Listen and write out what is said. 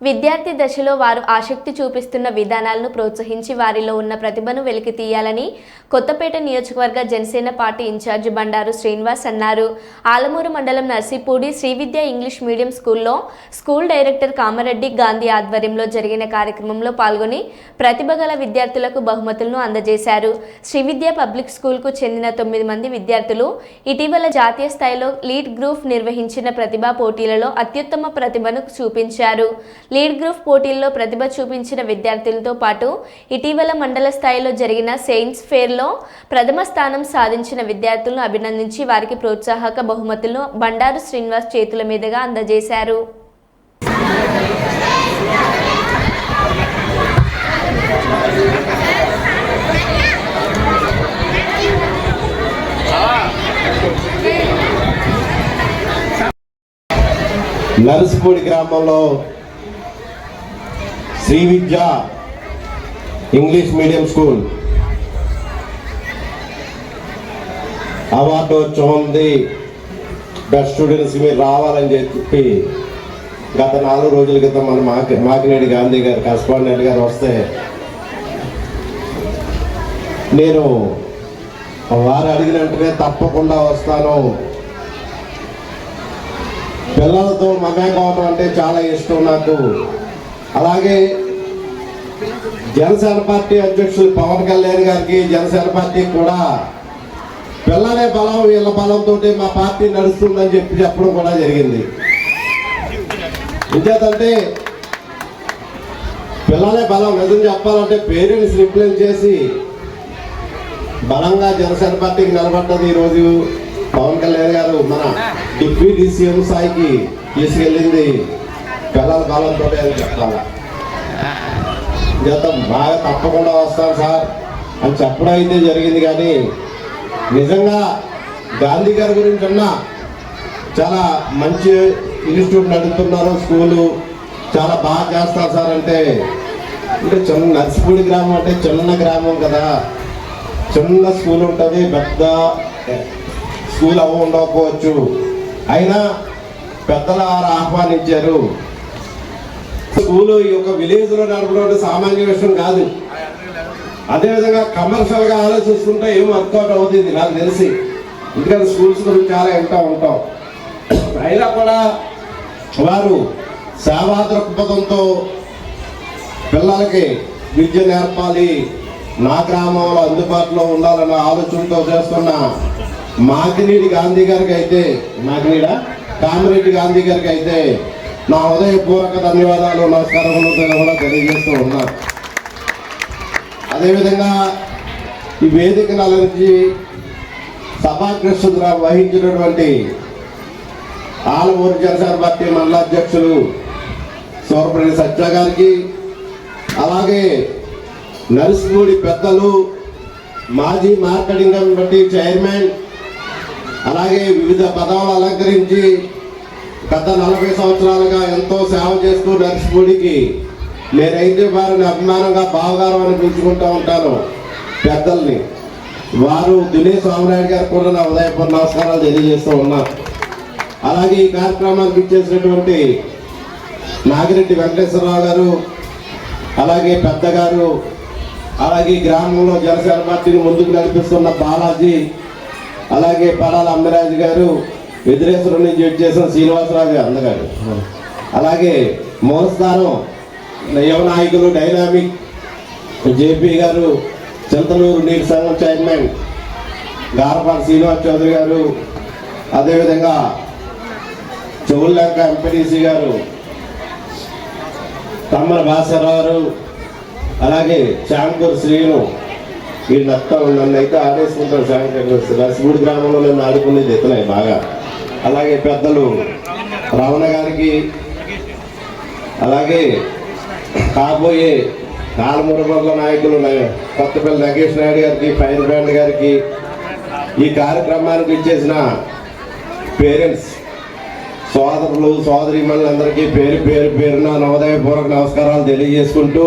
విద్యార్థి దశలో వారు ఆసక్తి చూపిస్తున్న విధానాలను ప్రోత్సహించి వారిలో ఉన్న ప్రతిభను వెలికి తీయాలని కొత్తపేట నియోజకవర్గ జనసేన పార్టీ ఇన్ఛార్జి బండారు శ్రీనివాస్ అన్నారు. ఆలమూరు మండలం నర్సీపూడి శ్రీవిద్య ఇంగ్లీష్ మీడియం స్కూల్లో స్కూల్ డైరెక్టర్ కామారెడ్డి గాంధీ ఆధ్వర్యంలో జరిగిన కార్యక్రమంలో పాల్గొని ప్రతిభ గల విద్యార్థులకు బహుమతులను అందజేశారు. శ్రీవిద్య పబ్లిక్ స్కూల్కు చెందిన 9 మంది విద్యార్థులు ఇటీవల జాతీయ స్థాయిలో లీడ్ గ్రూప్ నిర్వహించిన ప్రతిభా పోటీలలో అత్యుత్తమ ప్రతిభను చూపించారు. లీడ్ గ్రూప్ పోటీల్లో ప్రతిభ చూపించిన విద్యార్థులతో పాటు ఇటీవల మండల స్థాయిలో జరిగిన సైన్స్ ఫేర్లో ప్రథమ స్థానం సాధించిన విద్యార్థులను అభినందించి వారికి ప్రోత్సాహక బహుమతులను బండారు శ్రీనివాస్ చేతుల మీదుగా అందజేశారు. నర్సిపూడి గ్రామంలో Srividya English medium school award వచ్చి బెస్ట్ స్టూడెంట్స్ మీరు రావాలని చెప్పి గత 4 రోజుల క్రితం మన మాకినేడి గాంధీ గారు కరస్పాండెంట్ గారు వస్తే నేను వారు అడిగినట్టుగా తప్పకుండా వస్తాను. పిల్లలతో మమేకం అవడం అంటే చాలా ఇష్టం నాకు. అలాగే జనసేన పార్టీ అధ్యక్షులు పవన్ కళ్యాణ్ గారికి జనసేన పార్టీ కూడా పిల్లలే బలం వీళ్ళ బలంతో మా పార్టీ నడుస్తుందని చెప్పడం కూడా జరిగింది. ఇంకేదంటే పిల్లలే బలం నిజం చెప్పాలంటే పేరెంట్స్ రిప్లైన్ చేసి బలంగా జనసేన పార్టీకి నిలబడ్డది ఈరోజు పవన్ కళ్యాణ్ గారు మన డిప్యూటీ సీఎం స్థాయికి తీసుకెళ్ళింది పిల్లల బలంతో అని చెప్పాలి. బాగా తప్పకుండా వస్తాను సార్ అని చెప్పడం అయితే జరిగింది. కానీ నిజంగా గాంధీ గారి గురించి ఉన్న చాలా మంచి ఇన్స్టిట్యూట్ నడుపుతున్నారు, స్కూలు చాలా బాగా చేస్తారు సార్ అంటే చిన్న నర్సిపూడి గ్రామం అంటే చిన్న గ్రామం కదా, చిన్న స్కూల్ ఉంటుంది, పెద్ద స్కూల్ ఉండకపోవచ్చు, అయినా పెద్దల వారు ఆహ్వానించారు. స్కూలు ఈ యొక్క విలేజ్లో నడపడం సామాన్య విషయం కాదు. అదేవిధంగా కమర్షియల్గా ఆలోచిస్తుంటే ఏం వర్కౌట్ అవుతుంది నాకు తెలిసి, ఎందుకంటే స్కూల్స్ గురించి చాలా వింటూ ఉంటాం. అయినా కూడా వారు సేవా దృక్పథంతో పిల్లలకి విద్య నేర్పాలి, నా గ్రామంలో అందుబాటులో ఉండాలన్న ఆలోచనతో చేస్తున్న మాకినేడి గాంధీ గారికి అయితే కామిరెడ్డి గాంధీ గారికి అయితే నా హృదయపూర్వక ధన్యవాదాలు, నమస్కారములు కూడా తెలియజేస్తూ ఉన్నారు. అదేవిధంగా ఈ వేదికను అలరించి సభాధ్యక్షత వహించినటువంటి ఆలమూరు జనసేన పార్టీ మండల అధ్యక్షులు సూరపల్లి సత్య గారికి, అలాగే నర్సిపూడి పెద్దలు, మాజీ మార్కెటింగ్ కమిటీ చైర్మన్, అలాగే వివిధ పదవులు అలంకరించి గత 40 సంవత్సరాలుగా ఎంతో సేవ చేస్తూ నర్సిపూడికి నేనైతే వారిని అభిమానంగా బావగారు అని పిలుచుకుంటూ ఉంటాను పెద్దల్ని. వారు దినేష్ స్వామినాయుడు గారు కూడా నా ఉదయపూర్వ నమస్కారాలు తెలియజేస్తూ ఉన్నారు. అలాగే ఈ కార్యక్రమానికి ఇచ్చేసినటువంటి నాగిరెడ్డి వెంకటేశ్వరరావు గారు, అలాగే పెద్దగారు, అలాగే గ్రామంలో జనసేన పార్టీని ముందుకు నడిపిస్తున్న బాలాజీ, అలాగే పడాల అమ్మిరాజు గారు, ఎదురేశ్వరం నుంచి చేసిన శ్రీనివాసరావు గారు అందగారు, అలాగే మోస్తారం యువ నాయకులు డైనామిక్ జేపీ గారు, చింతలూరు నీటి సంఘం చైర్మన్ గారపాటి శ్రీనివాస్ చౌదరి గారు, అదేవిధంగా చెవుల్లంక ఎంపీడీసీ గారు తమ్మల భాస్కరరావు గారు, అలాగే శాంకూర్ శ్రీను, వీళ్ళంతా నన్ను అయితే ఆడేసుకుంటారు. శాంకర్ నర్సిపూడి గ్రామంలో నన్ను ఆడుకునేది ఇతనే బాగా. అలాగే పెద్దలు రమణ గారికి, అలాగే కాబోయే ఆలమూరు నాయకులు కొత్తపల్లి నగేష్ నాయుడు గారికి, ఫైర్ బ్యాండ్ గారికి, ఈ కార్యక్రమానికి ఇచ్చేసిన పేరెంట్స్, సోదరులు, సోదరీమణులందరికీ పేరున హృదయపూర్వక నమస్కారాలు తెలియజేసుకుంటూ